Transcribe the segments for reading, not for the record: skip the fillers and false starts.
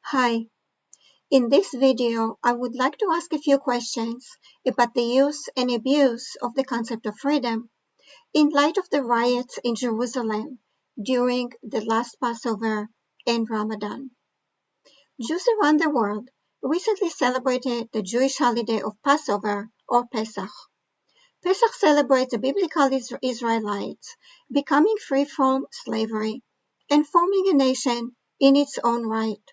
Hi, in this video, I would like to ask a few questions about the use and abuse of the concept of freedom in light of the riots in Jerusalem during the last Passover and Ramadan. Jews around the world recently celebrated the Jewish holiday of Passover or Pesach. Pesach celebrates the biblical Israelites becoming free from slavery and forming a nation in its own right.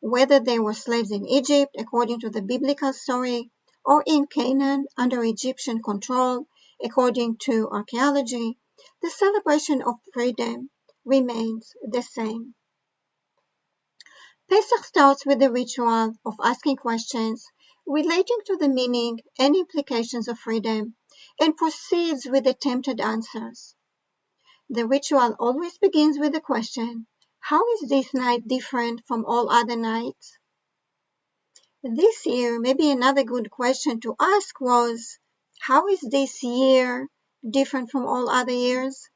Whether they were slaves in Egypt, according to the biblical story, or in Canaan under Egyptian control, according to archaeology, the celebration of freedom remains the same. Pesach starts with the ritual of asking questions relating to the meaning and implications of freedom and proceeds with attempted answers. The ritual always begins with the question, how is this night different from all other nights? This year, maybe another good question to ask was, how is this year different from all other years?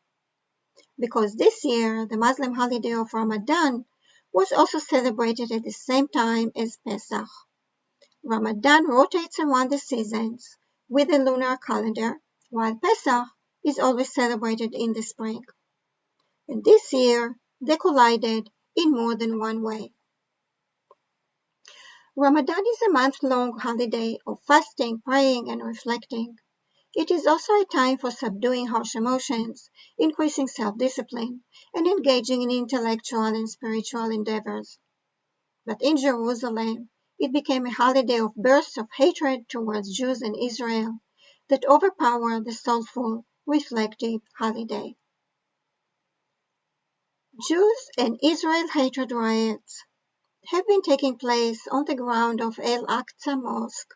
Because this year, the Muslim holiday of Ramadan was also celebrated at the same time as Pesach. Ramadan rotates around the seasons with a lunar calendar, while Pesach is always celebrated in the spring. And this year, they collided in more than one way. Ramadan is a month-long holiday of fasting, praying, and reflecting. It is also a time for subduing harsh emotions, increasing self-discipline, and engaging in intellectual and spiritual endeavors. But in Jerusalem, it became a holiday of bursts of hatred towards Jews and Israel that overpowered the soulful, reflective holiday. Jews and Israel hatred riots have been taking place on the ground of Al-Aqsa Mosque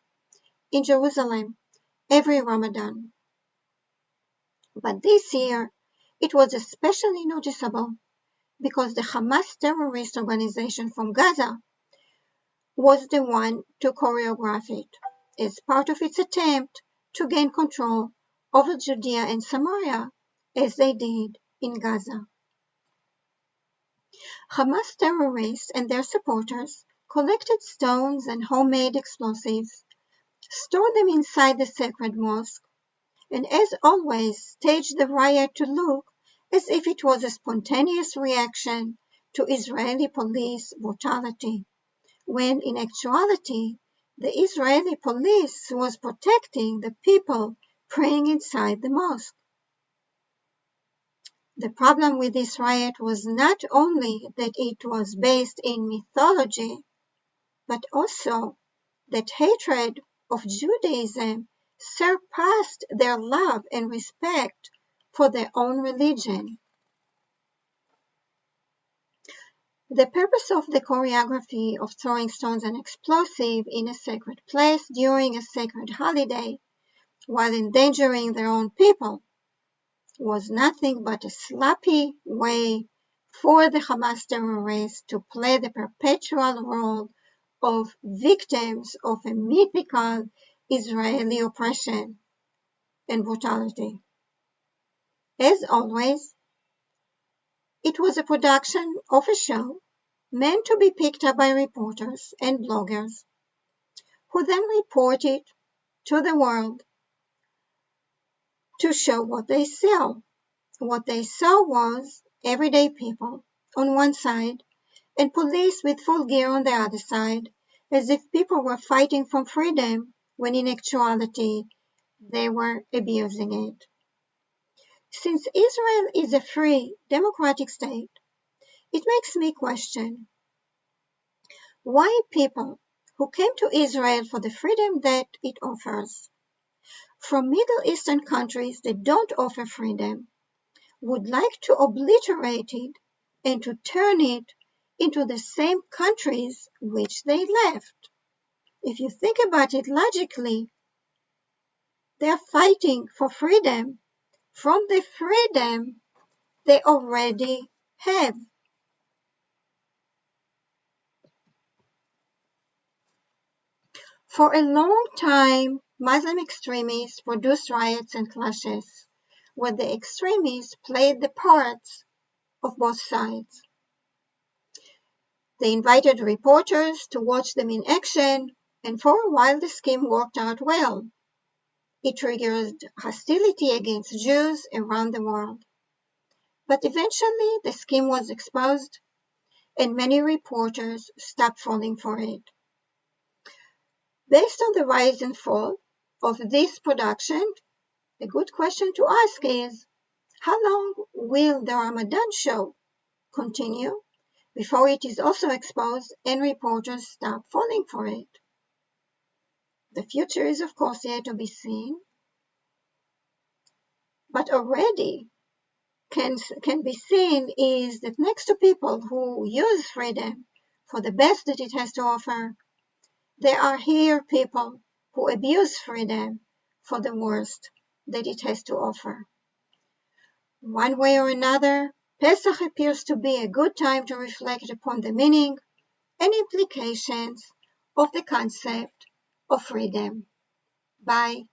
in Jerusalem every Ramadan. But this year, it was especially noticeable because the Hamas terrorist organization from Gaza was the one to choreograph it as part of its attempt to gain control over Judea and Samaria as they did in Gaza. Hamas terrorists and their supporters collected stones and homemade explosives, stored them inside the sacred mosque, and as always staged the riot to look as if it was a spontaneous reaction to Israeli police brutality, when in actuality the Israeli police was protecting the people praying inside the mosque. The problem with this riot was not only that it was based in mythology, but also that hatred of Judaism surpassed their love and respect for their own religion. The purpose of the choreography of throwing stones and explosives in a sacred place during a sacred holiday while endangering their own people was nothing but a sloppy way for the Hamas terrorists to play the perpetual role of victims of a mythical Israeli oppression and brutality. As always, it was a production of a show meant to be picked up by reporters and bloggers, who then report it to the world to show what they saw. What they saw was everyday people on one side and police with full gear on the other side, as if people were fighting for freedom when in actuality they were abusing it. Since Israel is a free, democratic state, it makes me question why people who came to Israel for the freedom that it offers from Middle Eastern countries that don't offer freedom would like to obliterate it and to turn it into the same countries which they left. If you think about it logically, they're fighting for freedom from the freedom they already have. For a long time, Muslim extremists produced riots and clashes, where the extremists played the parts of both sides. They invited reporters to watch them in action, and for a while the scheme worked out well. It triggered hostility against Jews around the world. But eventually the scheme was exposed, and many reporters stopped falling for it. Based on the rise and fall of this production, a good question to ask is, how long will the Ramadan show continue before it is also exposed and reporters stop falling for it? The future is of course yet to be seen, but already can be seen is that next to people who use freedom for the best that it has to offer, there are here people who abuse freedom for the worst that it has to offer. One way or another, Pesach appears to be a good time to reflect upon the meaning and implications of the concept of freedom. Bye.